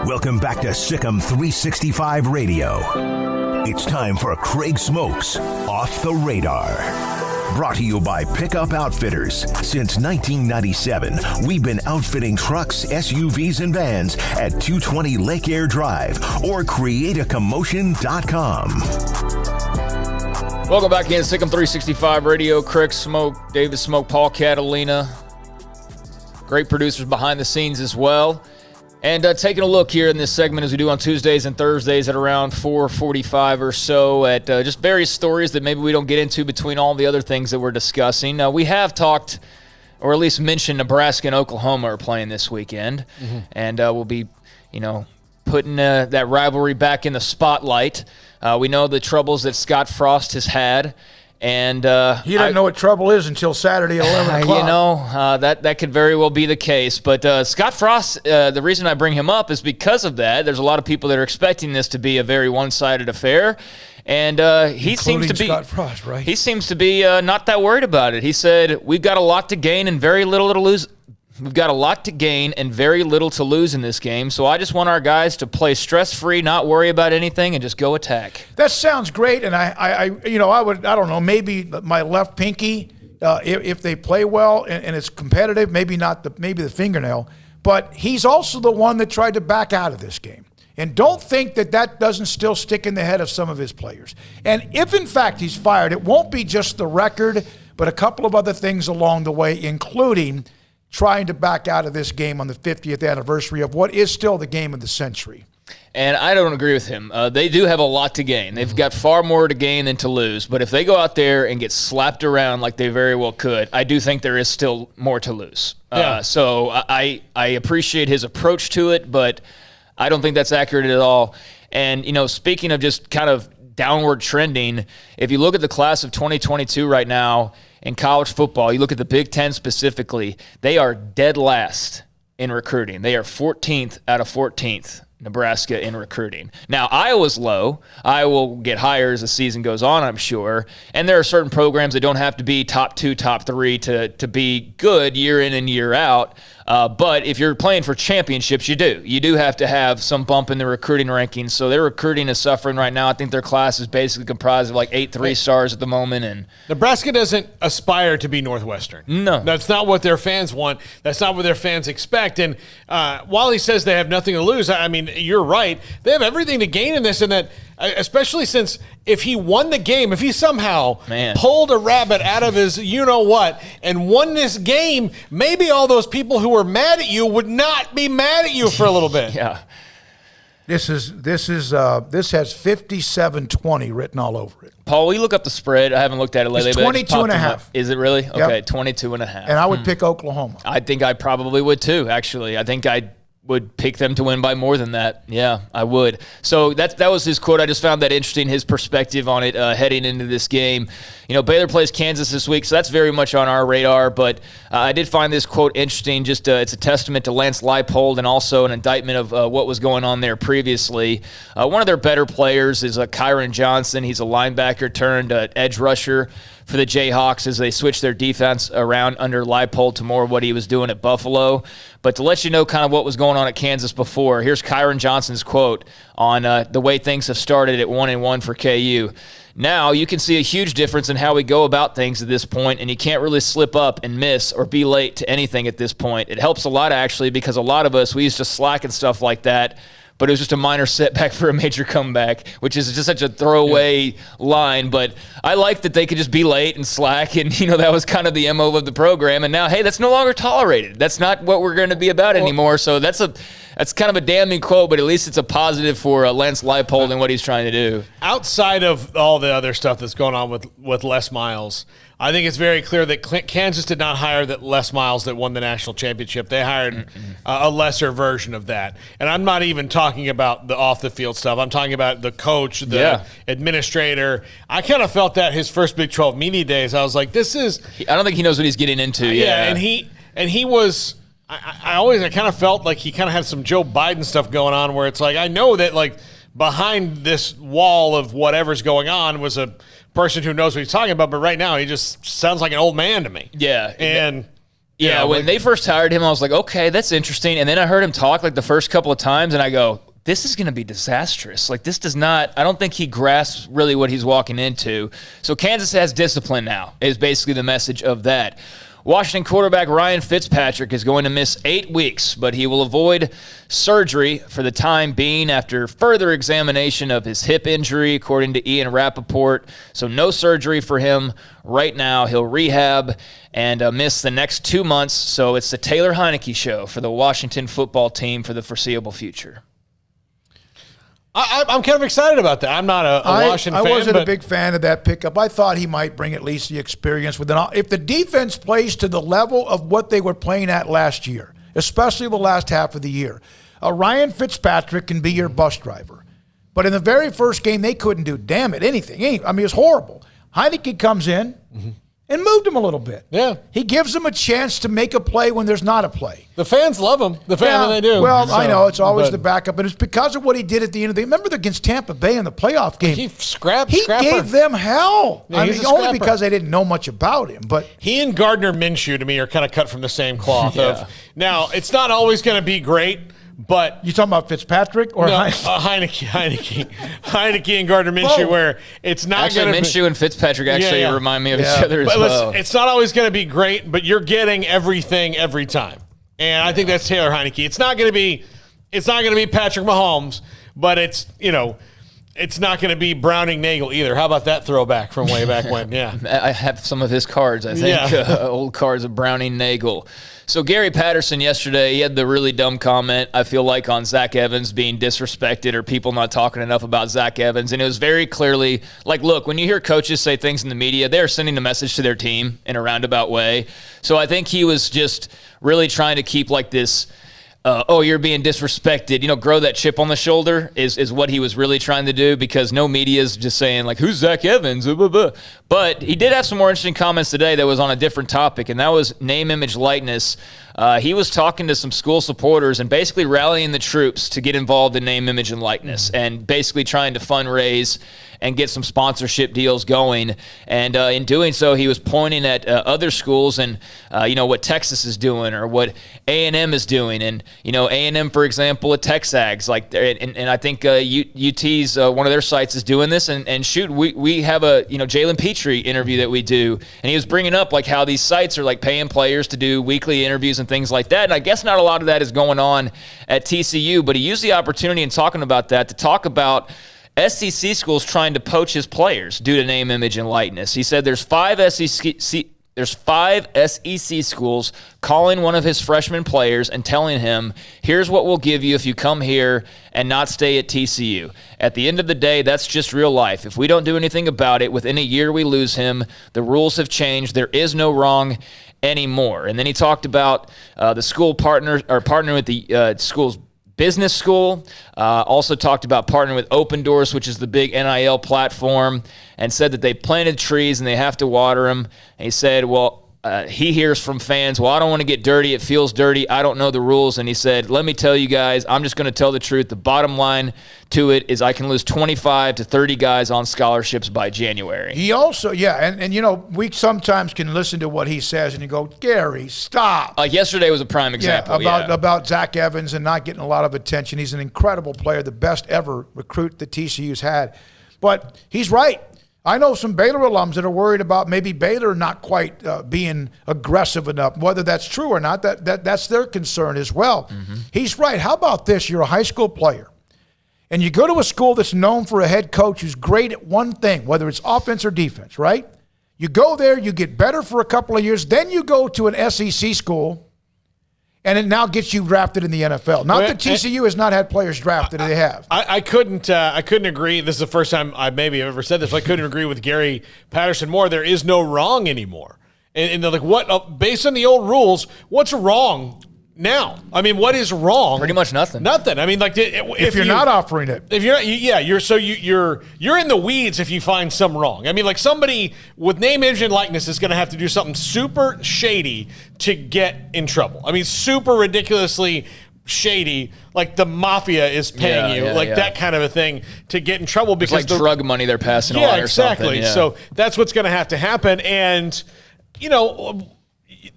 Welcome back to Sikkim 365 Radio. It's time for Craig Smoak's Off the Radar. Brought to you by Pickup Outfitters. Since 1997, we've been outfitting trucks, SUVs, and vans at 220 Lake Air Drive or createacommotion.com. Welcome back in Sikkim 365 Radio. Craig Smoak, David Smoak, Paul Catalina. Great producers behind the scenes as well. And taking a look here in this segment as we do on Tuesdays and Thursdays at around 4:45 or so at just various stories that maybe we don't get into between all the other things that we're discussing. We have talked, or at least mentioned, Nebraska and Oklahoma are playing this weekend. Mm-hmm. And we'll be, putting that rivalry back in the spotlight. We know the troubles that Scott Frost has had. And he doesn't know what trouble is until Saturday at 11 o'clock. That could very well be the case. But Scott Frost, the reason I bring him up is because of that. There's a lot of people that are expecting this to be a very one-sided affair. And he seems to be Scott Frost, right? He seems to be not that worried about it. He said, we've got a lot to gain and very little to lose. We've got a lot to gain and very little to lose in this game, so I just want our guys to play stress-free, not worry about anything, and just go attack. That sounds great, and I don't know, maybe my left pinky, if they play well and it's competitive, maybe the fingernail, but he's also the one that tried to back out of this game. And don't think that doesn't still stick in the head of some of his players. And if, in fact, he's fired, it won't be just the record, but a couple of other things along the way, including trying to back out of this game on the 50th anniversary of what is still the game of the century. And I don't agree with him. They do have a lot to gain. They've got far more to gain than to lose. But if they go out there and get slapped around like they very well could, I do think there is still more to lose. Yeah. So I appreciate his approach to it, but I don't think that's accurate at all. And, speaking of just kind of downward trending, if you look at the class of 2022 right now in college football, you look at the Big Ten specifically, they are dead last in recruiting. They are 14th out of 14th, Nebraska, in recruiting. Now, Iowa's low. Iowa will get higher as the season goes on, I'm sure. And there are certain programs that don't have to be top 2, top 3 to be good year in and year out. But if you're playing for championships, you do. You do have to have some bump in the recruiting rankings. So their recruiting is suffering right now. I think their class is basically comprised of like 8 3-stars at the moment. And Nebraska doesn't aspire to be Northwestern. No. That's not what their fans want. That's not what their fans expect. And while he says they have nothing to lose, I mean, you're right. They have everything to gain in this, and that especially since if he won the game, if he somehow pulled a rabbit out of his you-know-what and won this game, maybe all those people who were mad at you would not be mad at you for a little bit. Yeah. This has 57-20 written all over it. Paul, will you look up the spread? I haven't looked at it lately. It's 22.5. Is it really? Yep. Okay, 22.5. And I would pick Oklahoma. I think I probably would too, actually. I think I would pick them to win by more than that. Yeah, I would. So that was his quote. I just found that interesting, his perspective on it heading into this game. Baylor plays Kansas this week, so that's very much on our radar. But I did find this quote interesting. Just it's a testament to Lance Leipold and also an indictment of what was going on there previously. One of their better players is Kyron Johnson. He's a linebacker turned edge rusher for the Jayhawks as they switch their defense around under Leipold to more of what he was doing at Buffalo. But to let you know kind of what was going on at Kansas before, here's Kyron Johnson's quote on the way things have started at 1-1 for KU. Now, you can see a huge difference in how we go about things at this point, and you can't really slip up and miss or be late to anything at this point. It helps a lot, actually, because a lot of us, we used to slack and stuff like that, but it was just a minor setback for a major comeback, which is just such a throwaway line. But I like that they could just be late and slack, and, that was kind of the MO of the program. And now, hey, that's no longer tolerated. That's not what we're going to be about anymore. So that's kind of a damning quote, but at least it's a positive for Lance Leipold and what he's trying to do. Outside of all the other stuff that's going on with Les Miles, I think it's very clear that Kansas did not hire that Les Miles that won the national championship. They hired a lesser version of that. And I'm not even talking about the off-the-field stuff. I'm talking about the coach, the administrator. I kind of felt that his first Big 12 media days. I was like, this is – I don't think he knows what he's getting into. Yeah, and he was – I kind of felt like he kind of had some Joe Biden stuff going on where it's like, I know that like behind this wall of whatever's going on was a person who knows what he's talking about, but right now he just sounds like an old man to me. Yeah. And Yeah, when they first hired him, I was like, okay, that's interesting. And then I heard him talk like the first couple of times, and I go, this is going to be disastrous. Like, this does not, I don't think he grasps really what he's walking into. So Kansas has discipline now, is basically the message of that. Washington quarterback Ryan Fitzpatrick is going to miss 8 weeks, but he will avoid surgery for the time being after further examination of his hip injury, according to Ian Rappaport. So no surgery for him right now. He'll rehab and miss the next 2 months. So it's the Taylor Heineke show for the Washington football team for the foreseeable future. I'm kind of excited about that. I'm not a Washington fan. I wasn't a big fan of that pickup. I thought he might bring at least the experience with it. If the defense plays to the level of what they were playing at last year, especially the last half of the year, Ryan Fitzpatrick can be your bus driver. But in the very first game, they couldn't do, anything. I mean, it's horrible. Heineke comes in and moved him a little bit. Yeah. He gives them a chance to make a play when there's not a play. The fans love him. They do. Well, I know. It's always the backup, but it's because of what he did at the end of the game. Remember against Tampa Bay in the playoff game? He gave them hell. Yeah, I mean, only because they didn't know much about him. But he and Gardner Minshew, to me, are kind of cut from the same cloth. Now, it's not always going to be great, but you talking about Fitzpatrick or Heineke and Gardner Minshew, where it's not going to be. Minshew and Fitzpatrick actually remind me of each other as well. It's not always going to be great, but you're getting everything every time, and I think that's Taylor Heineke. It's not going to be Patrick Mahomes, but it's not going to be Browning Nagel either. How about that throwback from way back when? Yeah, I have some of his cards. I think old cards of Browning Nagel. So Gary Patterson yesterday, he had the really dumb comment, I feel like, on Zach Evans being disrespected or people not talking enough about Zach Evans. And it was very clearly like, look, when you hear coaches say things in the media, they're sending a message to their team in a roundabout way. So I think he was just really trying to keep like this, you're being disrespected, grow that chip on the shoulder is what he was really trying to do, because no media is just saying, like, who's Zach Evans? Blah, blah, blah. But he did have some more interesting comments today that was on a different topic, and that was name, image, likeness. He was talking to some school supporters and basically rallying the troops to get involved in name, image, and likeness, and basically trying to fundraise and get some sponsorship deals going. And in doing so, he was pointing at other schools and, what Texas is doing or what A&M is doing. And, A&M, for example, at Texags, and I think UT's one of their sites is doing this. And shoot, we have a, Jalen Petrie interview that we do. And he was bringing up, like, how these sites are, like, paying players to do weekly interviews and things like that. And I guess not a lot of that is going on at TCU, but he used the opportunity in talking about that to talk about SEC schools trying to poach his players due to name, image, and likeness. He said there's five SEC schools calling one of his freshman players and telling him, here's what we'll give you if you come here and not stay at TCU. At the end of the day, that's just real life. If we don't do anything about it, within a year we lose him. The rules have changed. There is no wrong anymore. And then he talked about the school partnering with the school's business school, also talked about partnering with Open Doors, which is the big NIL platform, and said that they planted trees and they have to water them. And he said, he hears from fans, I don't want to get dirty. It feels dirty. I don't know the rules. And he said, let me tell you guys, I'm just going to tell the truth. The bottom line to it is I can lose 25 to 30 guys on scholarships by January. He also, we sometimes can listen to what he says and you go, Gary, stop. Yesterday was a prime example. About Zach Evans and not getting a lot of attention. He's an incredible player, the best ever recruit the TCU's had. But he's right. I know some Baylor alums that are worried about maybe Baylor not quite being aggressive enough. Whether that's true or not, that's their concern as well. Mm-hmm. He's right. How about this? You're a high school player, and you go to a school that's known for a head coach who's great at one thing, whether it's offense or defense, right? You go there, you get better for a couple of years, then you go to an SEC school, and it now gets you drafted in the NFL. Not that TCU has not had players drafted. They have. I couldn't agree. This is the first time I maybe have ever said this. I couldn't agree with Gary Patterson more. There is no wrong anymore. And they're like, what? Based on the old rules, what's wrong now? I mean, what is wrong? Pretty much nothing. Nothing. I mean, like if you're not offering it, if you're you're in the weeds if you find some wrong. I mean, like somebody with name, image, and likeness is going to have to do something super shady to get in trouble. I mean, super ridiculously shady, like the mafia is paying you, that kind of a thing to get in trouble because it's like drug money they're passing on or exactly. something. Yeah, so that's what's going to have to happen, and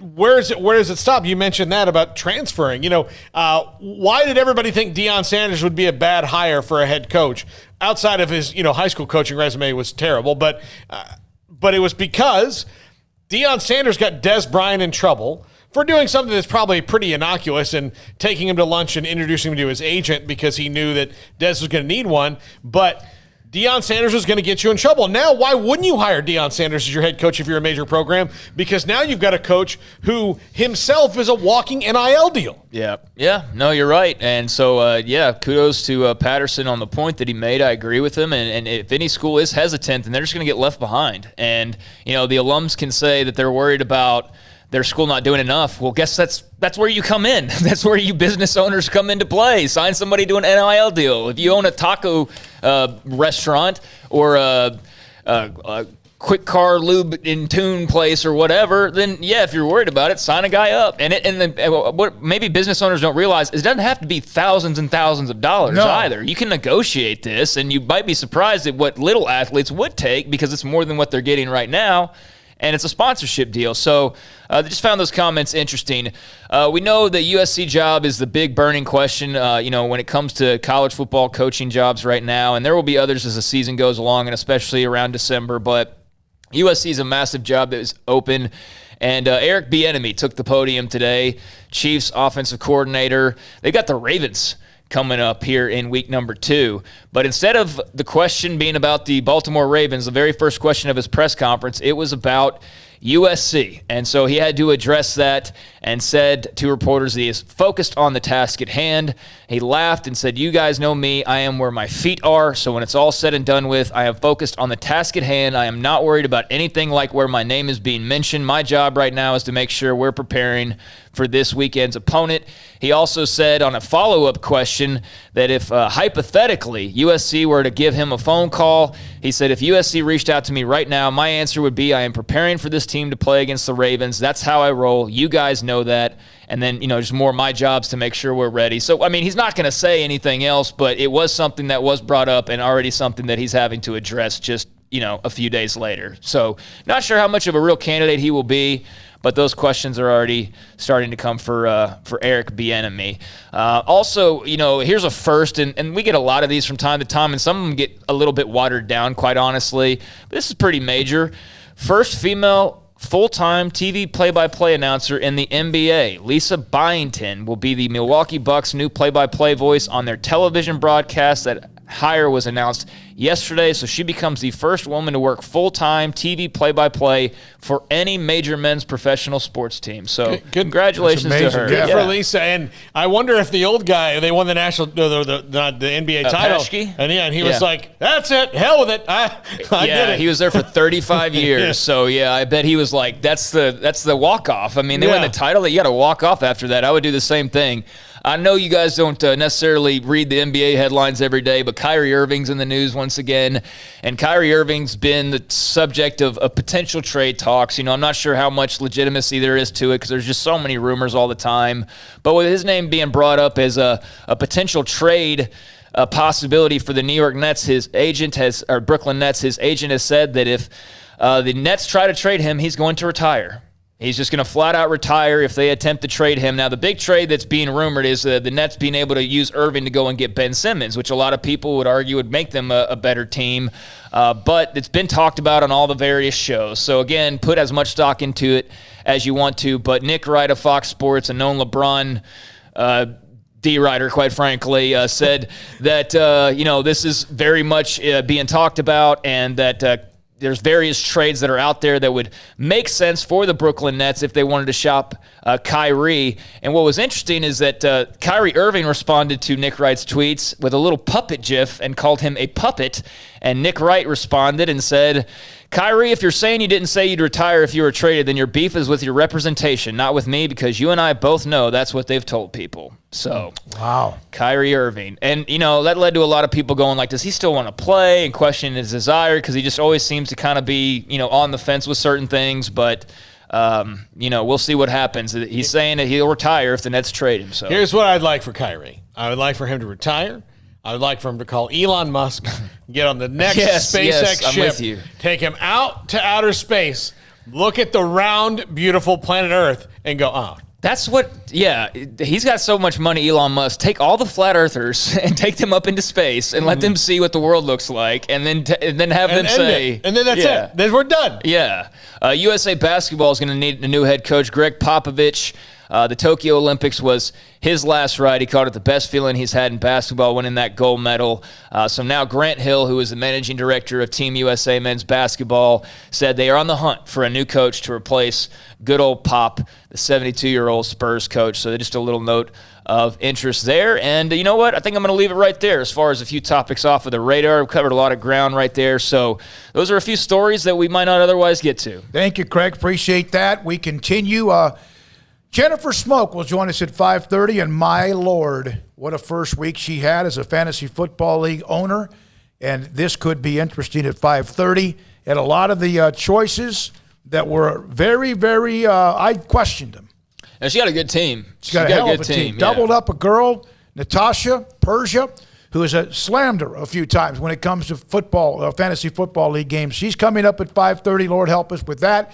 where does it stop? You mentioned that about transferring. Why did everybody think Deion Sanders would be a bad hire for a head coach? Outside of his, high school coaching resume was terrible, but it was because Deion Sanders got Des Bryant in trouble for doing something that's probably pretty innocuous and taking him to lunch and introducing him to his agent because he knew that Des was going to need one. But Deion Sanders was going to get you in trouble. Now, why wouldn't you hire Deion Sanders as your head coach if you're a major program? Because now you've got a coach who himself is a walking NIL deal. Yeah. No, you're right. And so, kudos to Patterson on the point that he made. I agree with him. And if any school is hesitant, then they're just going to get left behind. And, the alums can say that they're worried about their school not doing enough. Well, guess that's where you come in. That's where you business owners come into play. Sign somebody to an NIL deal. If you own a taco restaurant or a quick car lube in tune place or whatever, then if you're worried about it, sign a guy up. And what maybe business owners don't realize is it doesn't have to be thousands and thousands of dollars either. You can negotiate this, and you might be surprised at what little athletes would take because it's more than what they're getting right now. And it's a sponsorship deal. So I just found those comments interesting. We know the USC job is the big burning question, when it comes to college football coaching jobs right now. And there will be others as the season goes along, and especially around December. But USC is a massive job that is open. And Eric Bieniemy took the podium today, Chiefs offensive coordinator. They got the Ravens coming up here in week number 2. But instead of the question being about the Baltimore Ravens, the very first question of his press conference, it was about USC. And so he had to address that and said to reporters that he is focused on the task at hand. He laughed and said, "You guys know me. I am where my feet are. So when it's all said and done with, I am focused on the task at hand. I am not worried about anything like where my name is being mentioned. My job right now is to make sure we're preparing for this weekend's opponent." He also said on a follow-up question that if hypothetically USC were to give him a phone call, he said, "If USC reached out to me right now, my answer would be I am preparing for this team to play against the Ravens. That's how I roll. You guys know that. And then, just more my job's to make sure we're ready." So, he's not going to say anything else, but it was something that was brought up and already something that he's having to address just, a few days later. So not sure how much of a real candidate he will be, but those questions are already starting to come for Eric Bieniemy. Also, here's a first, and we get a lot of these from time to time, and some of them get a little bit watered down, quite honestly. But this is pretty major. First female full-time TV play-by-play announcer in the NBA. Lisa Byington will be the Milwaukee Bucks' new play-by-play voice on their television broadcast. That hire was announced yesterday, so she becomes the first woman to work full-time TV play-by-play for any major men's professional sports team. So congratulations to her. Good for Lisa. And I wonder if the old guy, they won the the NBA title. Paschke? And he was like, "That's it, hell with it. I did it." He was there for 35 years. So I bet he was like, that's the walk-off. They win the title, you got to walk off after that. I would do the same thing. I know you guys don't necessarily read the NBA headlines every day, but Kyrie Irving's in the news once again, and Kyrie Irving's been the subject of potential trade talks. I'm not sure how much legitimacy there is to it because there's just so many rumors all the time. But with his name being brought up as a potential trade possibility for the New York Nets, Brooklyn Nets, his agent has said that if the Nets try to trade him, he's going to retire. He's just going to flat out retire if they attempt to trade him. Now, the big trade that's being rumored is the Nets being able to use Irving to go and get Ben Simmons, which a lot of people would argue would make them a better team. But it's been talked about on all the various shows. So, again, put as much stock into it as you want to. But Nick Wright of Fox Sports, a known LeBron D-writer, quite frankly, said that, this is very much being talked about and that there's various trades that are out there that would make sense for the Brooklyn Nets if they wanted to shop Kyrie. And what was interesting is that Kyrie Irving responded to Nick Wright's tweets with a little puppet gif and called him a puppet. And Nick Wright responded and said, "Kyrie, if you're saying you didn't say you'd retire if you were traded, then your beef is with your representation, not with me, because you and I both know that's what they've told people." So, wow. Kyrie Irving. And, that led to a lot of people going like, does he still want to play, and questioning his desire, because he just always seems to kind of be, on the fence with certain things. But, we'll see what happens. He's saying that he'll retire if the Nets trade him. So here's what I'd like for Kyrie. I would like for him to retire. I would like for him to call Elon Musk, get on the next SpaceX ship, I'm with you. take him out to outer space, look at the round, beautiful planet Earth and go, oh. That's what, yeah, he's got so much money, Elon Musk. Take all the flat earthers and take them up into space and let them see what the world looks like, and then have them say. And then that's it. Then we're done. Yeah. USA Basketball is going to need a new head coach, Greg Popovich. The Tokyo Olympics was his last ride. He called it the best feeling he's had in basketball, winning that gold medal. So now Grant Hill, who is the managing director of Team USA men's basketball, said they are on the hunt for a new coach to replace good old Pop, the 72-year-old Spurs coach. So just a little note of interest there. And you know what? I think I'm going to leave it right there as far as a few topics off of the radar. We've covered a lot of ground right there. So those are a few stories that we might not otherwise get to. Thank you, Craig. Appreciate that. We continue. Jennifer Smoak will join us at 5:30, and my Lord, what a first week she had as a fantasy football league owner. And this could be interesting at 5:30. And a lot of the choices that were very, very, I questioned them. And she got a good team. She's got a hell of a team. Yeah. Doubled up a girl, Natasha Persia, who has slammed her a few times when it comes to football, fantasy football league games. She's coming up at 5:30. Lord help us with that.